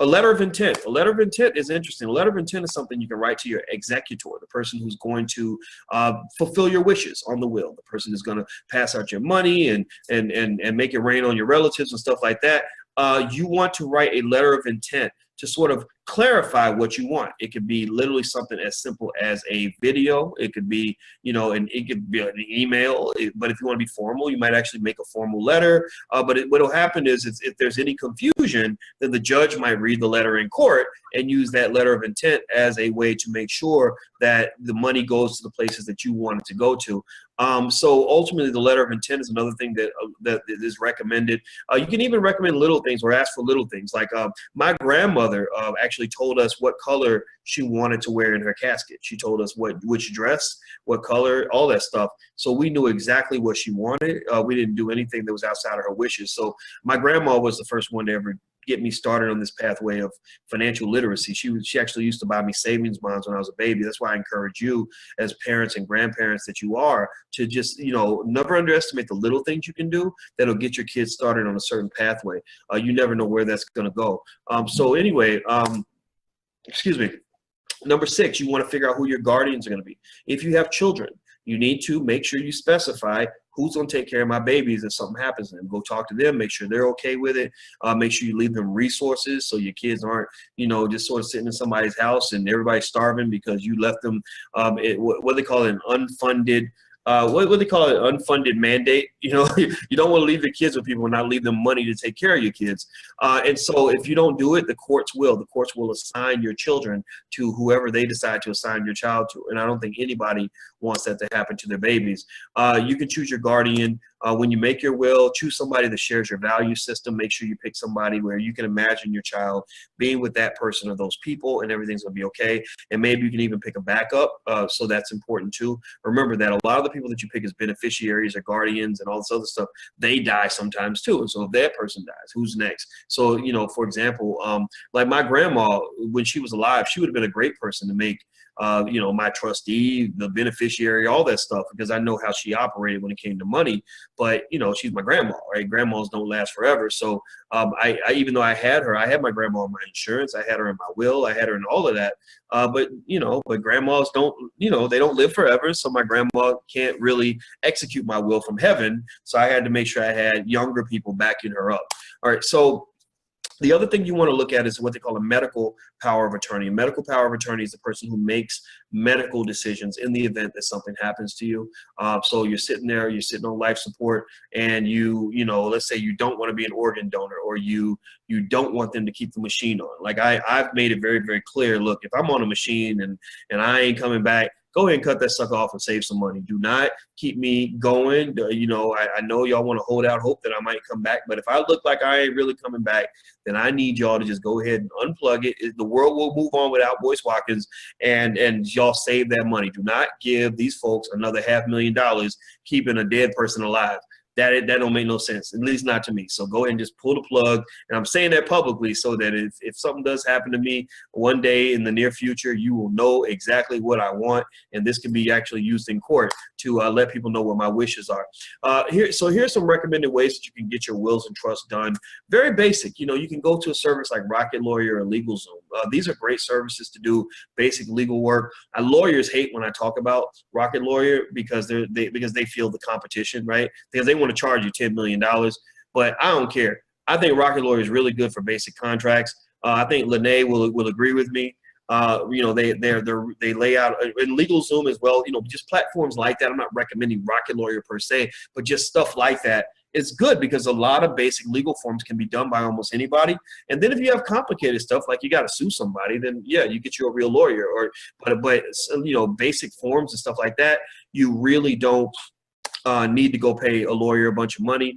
a letter of intent. A letter of intent is interesting. A letter of intent is something you can write to your executor, the person who's going to fulfill your wishes on the will. The person who's going to pass out your money and make it rain on your relatives and stuff like that. You want to write a letter of intent to sort of clarify what you want. It could be literally something as simple as a video. It could be, it could be an email. But if you want to be formal, you might actually make a formal letter. But what will happen is if there's any confusion, then the judge might read the letter in court and use that letter of intent as a way to make sure that the money goes to the places that you want it to go to. So ultimately, the letter of intent is another thing that is recommended. You can even recommend little things or ask for little things. Like my grandmother actually told us what color she wanted to wear in her casket. She told us which dress, what color, all that stuff. So we knew exactly what she wanted. We didn't do anything that was outside of her wishes. So my grandma was the first one to ever get me started on this pathway of financial literacy. She actually used to buy me savings bonds when I was a baby. That's why I encourage you as parents and grandparents that you are to just, never underestimate the little things you can do that'll get your kids started on a certain pathway. You never know where that's going to go. So anyway, excuse me. Number 6, you want to figure out who your guardians are going to be. If you have children, you need to make sure you specify who's going to take care of my babies if something happens to them? Go talk to them, make sure they're okay with it. Make sure you leave them resources so your kids aren't, just sort of sitting in somebody's house and everybody's starving because you left them, what they call it, an unfunded, what they call it, unfunded mandate. You don't want to leave your kids with people and not leave them money to take care of your kids. And so if you don't do it, the courts will assign your children to whoever they decide to assign your child to. And I don't think anybody wants that to happen to their babies. You can choose your guardian. When you make your will, choose somebody that shares your value system. Make sure you pick somebody where you can imagine your child being with that person or those people and everything's going to be okay. And maybe you can even pick a backup. So that's important too. Remember that a lot of the people that you pick as beneficiaries or guardians and all this other stuff, they die sometimes too. And so if that person dies, who's next? So, for example, like my grandma, when she was alive, she would have been a great person to make my trustee, the beneficiary, all that stuff, because I know how she operated when it came to money. But, she's my grandma, right? Grandmas don't last forever. So I even though I had my grandma in my insurance, I had her in my will, I had her in all of that. But grandmas don't, they don't live forever. So my grandma can't really execute my will from heaven. So I had to make sure I had younger people backing her up. All right. So the other thing you want to look at is what they call a medical power of attorney. A medical power of attorney is the person who makes medical decisions in the event that something happens to you. So you're sitting there, you're sitting on life support, and let's say you don't want to be an organ donor, or you don't want them to keep the machine on. Like I've made it very, very clear. Look, if I'm on a machine and I ain't coming back, go ahead and cut that sucker off and save some money. Do not keep me going. I know y'all want to hold out hope that I might come back, but if I look like I ain't really coming back, then I need y'all to just go ahead and unplug it. The world will move on without Boyce Watkins, and y'all save that money. Do not give these folks another $500,000 keeping a dead person alive. That don't make no sense, at least not to me. So go ahead and just pull the plug. And I'm saying that publicly so that if something does happen to me one day in the near future, you will know exactly what I want. And this can be actually used in court to let people know what my wishes are. Here's some recommended ways that you can get your wills and trusts done. Very basic. You can go to a service like Rocket Lawyer or LegalZoom. These are great services to do basic legal work. Lawyers hate when I talk about Rocket Lawyer because they feel the competition, right? Because they want to charge you $10 million, but I don't care. I think Rocket Lawyer is really good for basic contracts. I think Lene will agree with me. They lay out in LegalZoom as well. Just platforms like that. I'm not recommending Rocket Lawyer per se, but just stuff like that. It's good because a lot of basic legal forms can be done by almost anybody. And then if you have complicated stuff like you got to sue somebody, then yeah, you get you a real lawyer. But basic forms and stuff like that, you really don't need to go pay a lawyer a bunch of money.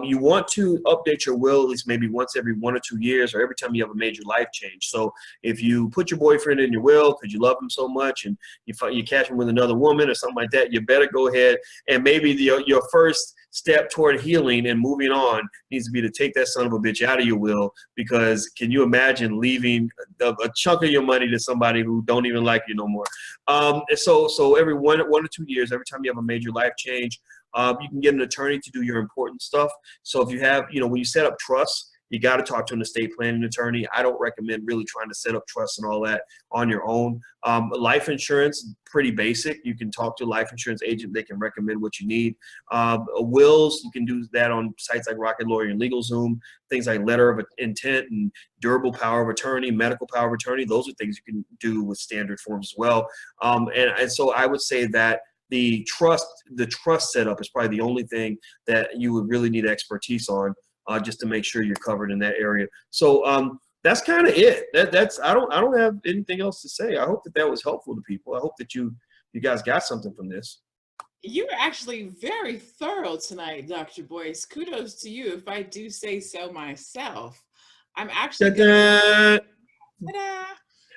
You want to update your will at least maybe once every 1 or 2 years, or every time you have a major life change. So if you put your boyfriend in your will because you love him so much and you catch him with another woman or something like that, you better go ahead and maybe your first step toward healing and moving on needs to be to take that son of a bitch out of your will, because can you imagine leaving a chunk of your money to somebody who don't even like you no more? So every 1 or 2 years, every time you have a major life change, you can get an attorney to do your important stuff. So if you have, when you set up trusts, you got to talk to an estate planning attorney. I don't recommend really trying to set up trusts and all that on your own. Life insurance, pretty basic. You can talk to a life insurance agent. They can recommend what you need. Wills, you can do that on sites like Rocket Lawyer and LegalZoom. Things like letter of intent and durable power of attorney, medical power of attorney. Those are things you can do with standard forms as well. And so I would say that the trust setup is probably the only thing that you would really need expertise on, just to make sure you're covered in that area. So that's kind of it. I don't have anything else to say. I hope that was helpful to people. I hope that you guys got something from this. You were actually very thorough tonight, Dr. Boyce. Kudos to you, if I do say so myself. I'm actually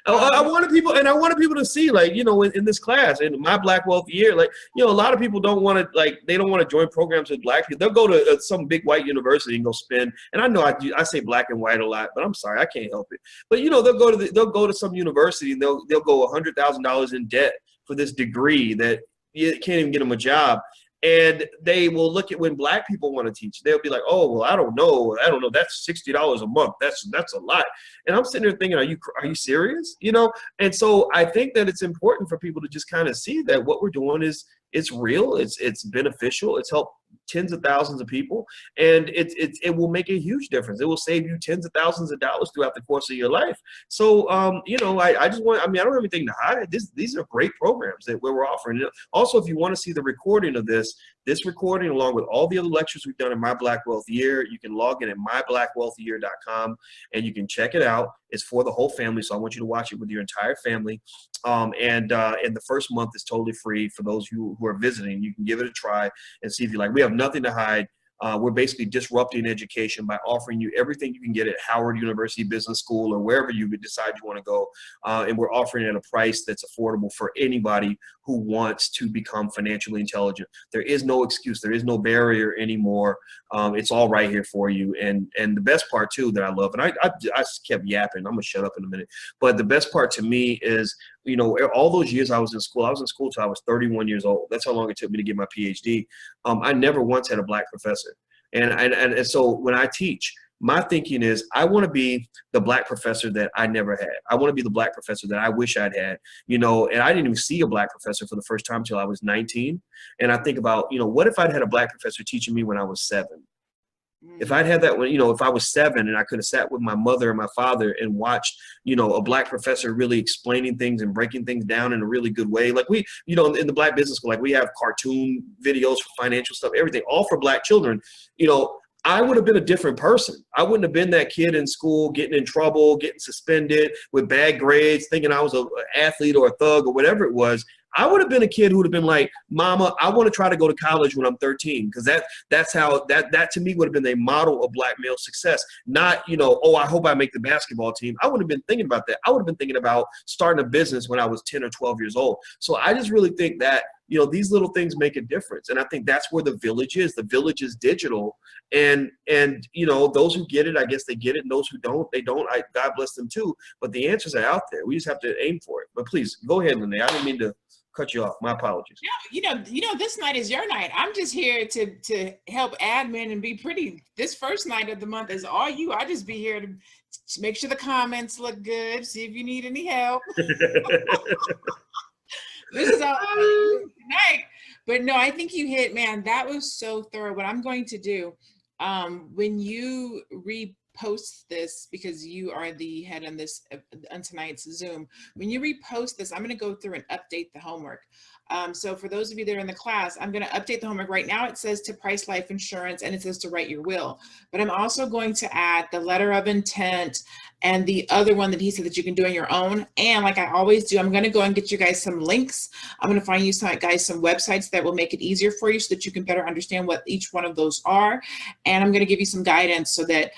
I wanted people to see, like, in this class, in my Black Wealth Year, like, a lot of people don't want to, they don't want to join programs with Black people. They'll go to some big white university and go spend, and I know I say black and white a lot, but I'm sorry, I can't help it. But, they'll go to some university and they'll go $100,000 in debt for this degree that you can't even get them a job. And they will look at when Black people want to teach. They'll be like, oh, well, I don't know. That's $60 a month. That's a lot. And I'm sitting there thinking, are you serious? And so I think that it's important for people to just kind of see that what we're doing is It's real. It's beneficial. It's helped tens of thousands of people, and it will make a huge difference. It will save you tens of thousands of dollars throughout the course of your life. So, I just want. I mean, I don't have anything to hide. These are great programs that we're offering. Also, if you want to see the recording of this recording along with all the other lectures we've done in My Black Wealth Year, you can log in at myblackwealthyear.com and you can check it out. It's for the whole family, so I want you to watch it with your entire family. And the first month is totally free for those who are visiting. You can give it a try and see if you like. We have nothing to hide. We're basically disrupting education by offering you everything you can get at Howard University Business School or wherever you would decide you want to go. And we're offering it at a price that's affordable for anybody who wants to become financially intelligent. There is no excuse. There is no barrier anymore. It's all right here for you. And the best part too that I love, and I kept yapping. I'm gonna shut up in a minute. But the best part to me is, all those years I was in school till I was 31 years old. That's how long it took me to get my PhD. I never once had a black professor. And so when I teach, my thinking is I want to be the black professor that I never had. I want to be the black professor that I wish I'd had, and I didn't even see a black professor for the first time till I was 19. And I think about, what if I'd had a black professor teaching me when I was 7? If I'd had that when, if I was 7 and I could have sat with my mother and my father and watched, a black professor really explaining things and breaking things down in a really good way. Like we, in the Black Business School, like we have cartoon videos for financial stuff, everything, all for black children. I would have been a different person. I wouldn't have been that kid in school getting in trouble, getting suspended with bad grades, thinking I was an athlete or a thug or whatever it was. I would have been a kid who would have been like, Mama, I want to try to go to college when I'm 13, because that's how that to me would have been a model of black male success. Not, oh, I hope I make the basketball team. I would have been thinking about that. I would have been thinking about starting a business when I was 10 or 12 years old. So I just really think that, these little things make a difference. And I think that's where the village is. The village is digital. And those who get it, I guess they get it. And those who don't, they don't. God bless them too. But the answers are out there. We just have to aim for it. But please, go ahead, Lene. I didn't mean to cut you off. My apologies. No, this night is your night. I'm just here to help admin and be pretty. This first night of the month is all you. I just be here to make sure the comments look good, see if you need any help. This is all tonight. But no, I think you hit, man, that was so thorough. What I'm going to do, when you repost this, because you are the head on this on tonight's Zoom, when you repost this, I'm going to go through and update the homework. So for those of you that are in the class, I'm going to update the homework. Right now it says to price life insurance and it says to write your will, but I'm also going to add the letter of intent and the other one that he said that you can do on your own. And like I always do, I'm going to go and get you guys some links. I'm going to find you some websites that will make it easier for you so that you can better understand what each one of those are. And I'm going to give you some guidance so that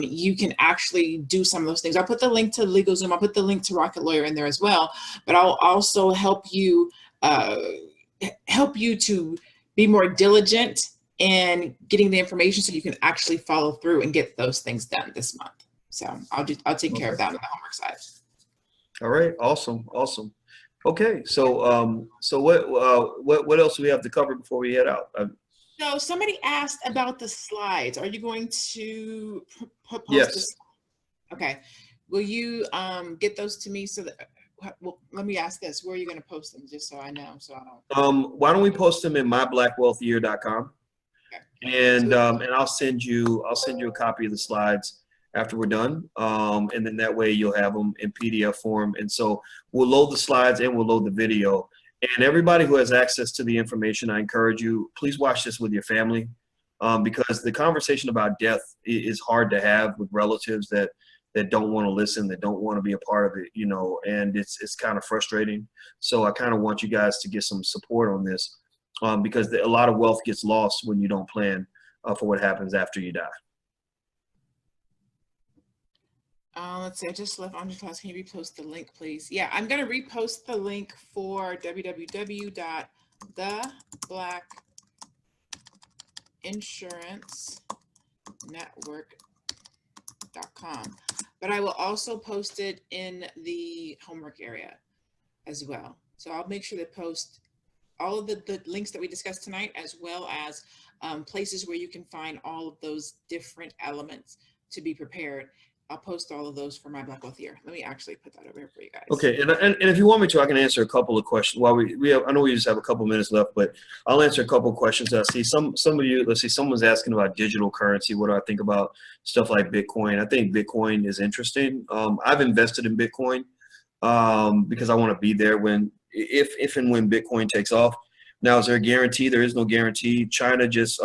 you can actually do some of those things. I'll put the link to LegalZoom. I'll put the link to Rocket Lawyer in there as well, but I'll also help you to be more diligent in getting the information so you can actually follow through and get those things done this month. So I'll take care of that on the homework side. All right. Awesome. Okay. So what else do we have to cover before we head out? So somebody asked about the slides. Are you going to post Yes. this? Okay. Will you get those to me so that, well, let me ask this. Where are you going to post them? Just so I know. So I don't. Why don't we post them in myblackwealthyear.com, Okay. and I'll send you a copy of the slides after we're done, and then that way you'll have them in PDF form. And so we'll load the slides and we'll load the video. And everybody who has access to the information, I encourage you, please watch this with your family, because the conversation about death is hard to have with relatives that don't want to listen, that don't want to be a part of it, and it's kind of frustrating. So I kind of want you guys to get some support on this, because a lot of wealth gets lost when you don't plan for what happens after you die. Let's see, I just left on your class. Can you repost the link, please? Yeah, I'm going to repost the link for www.theblackInsuranceNetwork.com. But I will also post it in the homework area as well. So I'll make sure to post all of the links that we discussed tonight, as well as places where you can find all of those different elements to be prepared. I'll post all of those for my Black Wealth Year. Let me actually put that over here for you guys. Okay, and if you want me to, I can answer a couple of questions. While we have, I know we just have a couple minutes left, but I'll answer a couple of questions. I see some of you. Let's see, someone's asking about digital currency. What do I think about stuff like Bitcoin? I think Bitcoin is interesting. I've invested in Bitcoin because I want to be there when, if and when Bitcoin takes off. Now, is there a guarantee? There is no guarantee. China just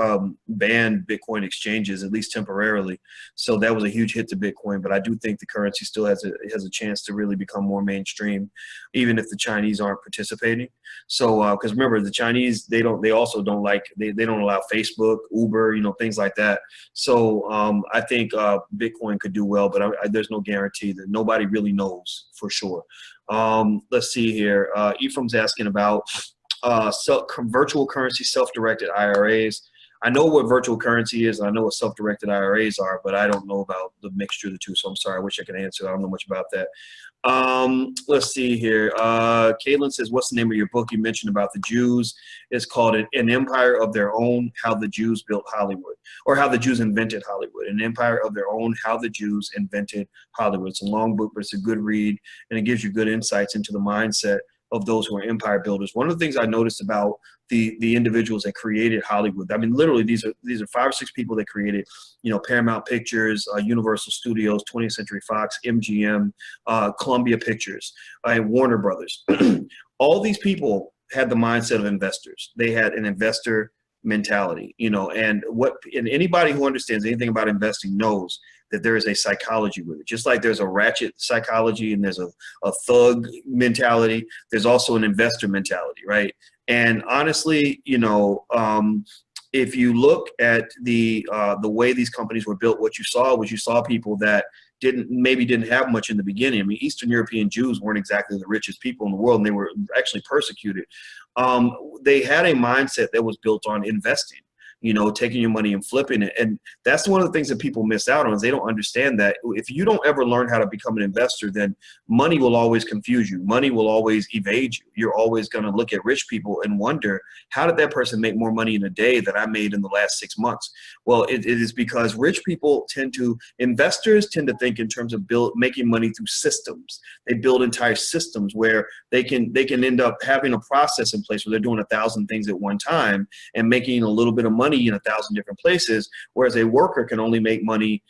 banned Bitcoin exchanges, at least temporarily. So that was a huge hit to Bitcoin. But I do think the currency still has a chance to really become more mainstream, even if the Chinese aren't participating. So, because remember, the Chinese, they also don't allow Facebook, Uber, things like that. So I think Bitcoin could do well, but there's no guarantee. That nobody really knows for sure. Let's see here. Ephraim's asking about virtual currency, self-directed IRAs. I know what virtual currency is, and I know what self-directed IRAs are, but I don't know about the mixture of the two. So I'm sorry, I wish I could answer. I don't know much about that. Let's see here. Caitlin says, what's the name of your book you mentioned about the Jews? It's called An Empire of Their Own, How the Jews Built Hollywood, or How the Jews Invented Hollywood. An Empire of Their Own, How the Jews Invented Hollywood. It's a long book, but it's a good read, and it gives you good insights into the mindset of those who are empire builders. One of the things I noticed about the individuals that created Hollywood, I mean, literally these are 5 or 6 people that created, Paramount Pictures, Universal Studios, 20th Century Fox, MGM, Columbia Pictures, Warner Brothers. All these people had the mindset of investors. They had an investor mentality, and anybody who understands anything about investing knows that there is a psychology with it. Just like there's a ratchet psychology and there's a thug mentality, there's also an investor mentality, right? And honestly, if you look at the way these companies were built, what you saw people that didn't have much in the beginning. I mean, Eastern European Jews weren't exactly the richest people in the world, and they were actually persecuted. They had a mindset that was built on investing, taking your money and flipping it. And that's one of the things that people miss out on, is they don't understand that if you don't ever learn how to become an investor, then money will always confuse you. Money will always evade you. You're always going to look at rich people and wonder, how did that person make more money in a day than I made in the last 6 months? Well, it is because rich people investors tend to think in terms of making money through systems. They build entire systems where they can end up having a process in place where they're doing 1,000 things at one time and making a little bit of money in 1,000 different places, whereas a worker can only make money,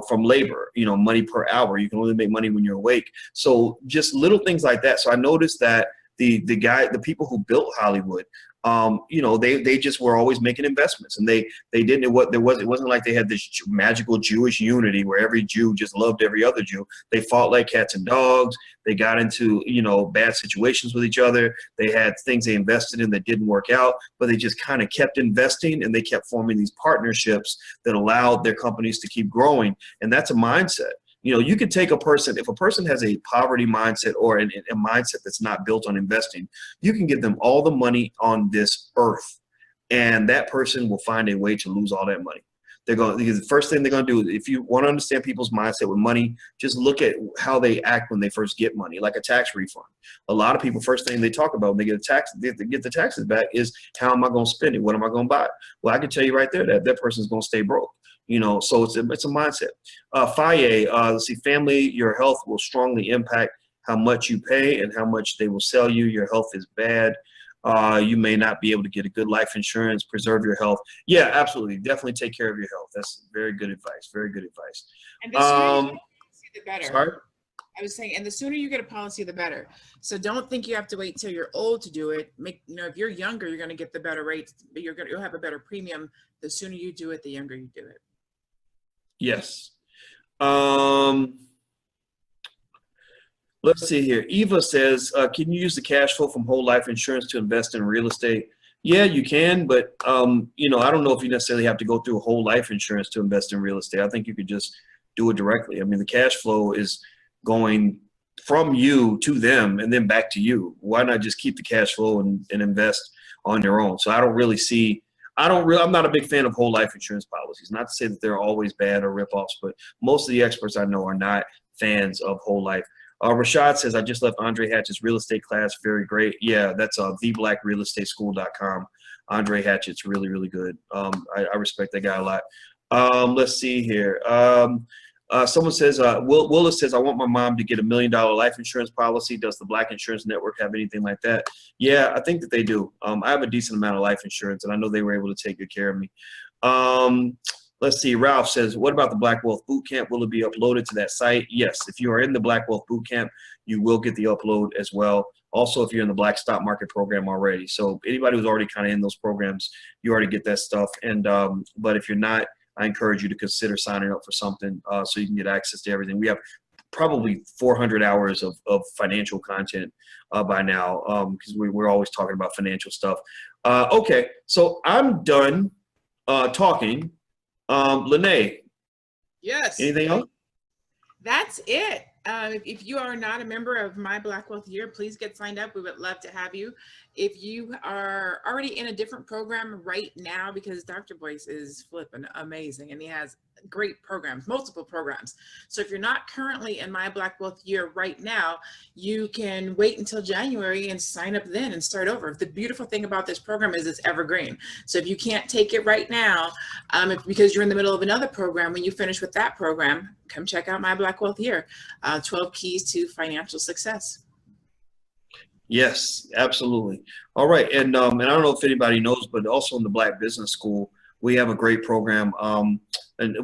from labor, money per hour. You can only make money when you're awake. So just little things like that. So I noticed that the people who built Hollywood, they just were always making investments, and it wasn't like they had this magical Jewish unity where every Jew just loved every other Jew. They fought like cats and dogs. They got into, bad situations with each other. They had things they invested in that didn't work out, but they just kind of kept investing, and they kept forming these partnerships that allowed their companies to keep growing. And that's a mindset. You could take a person, if a person has a poverty mindset or a mindset that's not built on investing, you can give them all the money on this earth, and that person will find a way to lose all that money. Because the first thing they're going to do, if you want to understand people's mindset with money, just look at how they act when they first get money, like a tax refund. A lot of people, first thing they talk about when they get the taxes back is, how am I going to spend it? What am I going to buy? Well, I can tell you right there that person's going to stay broke. So it's a mindset. Faye, let's see, family, your health will strongly impact how much you pay and how much they will sell you. Your health is bad. You may not be able to get a good life insurance. Preserve your health. Yeah, absolutely. Definitely take care of your health. That's very good advice. Very good advice. And the sooner you get a policy, the better. Sorry? I was saying, and the sooner you get a policy, the better. So don't think you have to wait till you're old to do it. If you're younger, you're going to get the better rates, but you'll have a better premium. The sooner you do it, the younger you do it. Yes. Let's see here. Eva says, can you use the cash flow from whole life insurance to invest in real estate? Yeah, you can, but I don't know if you necessarily have to go through a whole life insurance to invest in real estate. I think you could just do it directly. I mean, the cash flow is going from you to them and then back to you. Why not just keep the cash flow and invest on your own? So I'm not a big fan of whole life insurance policies. Not to say that they're always bad or ripoffs, but most of the experts I know are not fans of whole life. Rashad says, I just left Andre Hatchett's real estate class. Very great. Yeah, that's theblackrealestateschool.com. Andre Hatchett's really, really good. I respect that guy a lot. Let's see here. Someone says, Willis says, I want my mom to get $1 million life insurance policy. Does the Black Insurance Network have anything like that? Yeah, I think that they do. I have a decent amount of life insurance, and I know they were able to take good care of me. Let's see. Ralph says, what about the Black Wealth Bootcamp? Will it be uploaded to that site? Yes. If you are in the Black Wealth Bootcamp, you will get the upload as well. Also, if you're in the Black Stock Market program already. So anybody who's already kind of in those programs, you already get that stuff. And but if you're not, I encourage you to consider signing up for something so you can get access to everything. We have probably 400 hours of financial content by now because we're always talking about financial stuff. Okay, so I'm done talking. Lene. Yes. Anything else? That's it. If you are not a member of My Black Wealth Year, please get signed up. We would love to have you. If you are already in a different program right now, because Dr. Boyce is flipping amazing and he has great programs, multiple programs. So if you're not currently in My Black Wealth Year right now, you can wait until January and sign up then and start over. The beautiful thing about this program is it's evergreen. So if you can't take it right now, because you're in the middle of another program, when you finish with that program, come check out My Black Wealth Year, 12 Keys to Financial Success. Yes, absolutely. All right. And I don't know if anybody knows, but also in the Black Business School, we have a great program, and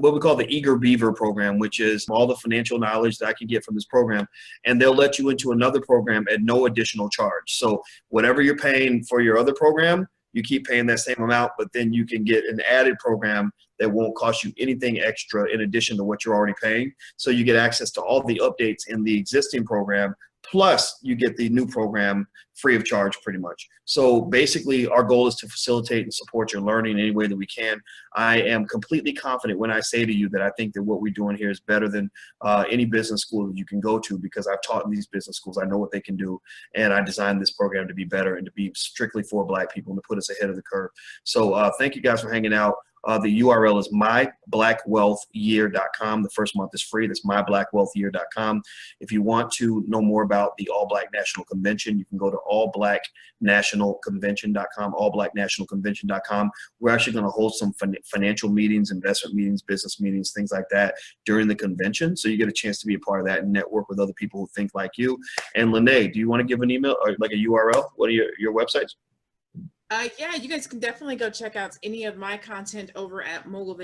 what we call the Eager Beaver program, which is all the financial knowledge that I can get from this program. And they'll let you into another program at no additional charge. So whatever you're paying for your other program, you keep paying that same amount, but then you can get an added program that won't cost you anything extra in addition to what you're already paying. So you get access to all the updates in the existing program, plus you get the new program free of charge pretty much. So basically our goal is to facilitate and support your learning any way that we can. I am completely confident when I say to you that I think that what we're doing here is better than any business school that you can go to, because I've taught in these business schools. I know what they can do, and I designed this program to be better and to be strictly for Black people and to put us ahead of the curve. So thank you guys for hanging out. The URL is myblackwealthyear.com. The first month is free. That's myblackwealthyear.com. If you want to know more about the All Black National Convention, you can go to allblacknationalconvention.com, allblacknationalconvention.com. We're actually going to hold some financial meetings, investment meetings, business meetings, things like that during the convention. So you get a chance to be a part of that and network with other people who think like you. And Lene, do you want to give an email or like a URL? What are your websites? Yeah, you guys can definitely go check out any of my content over at Mogul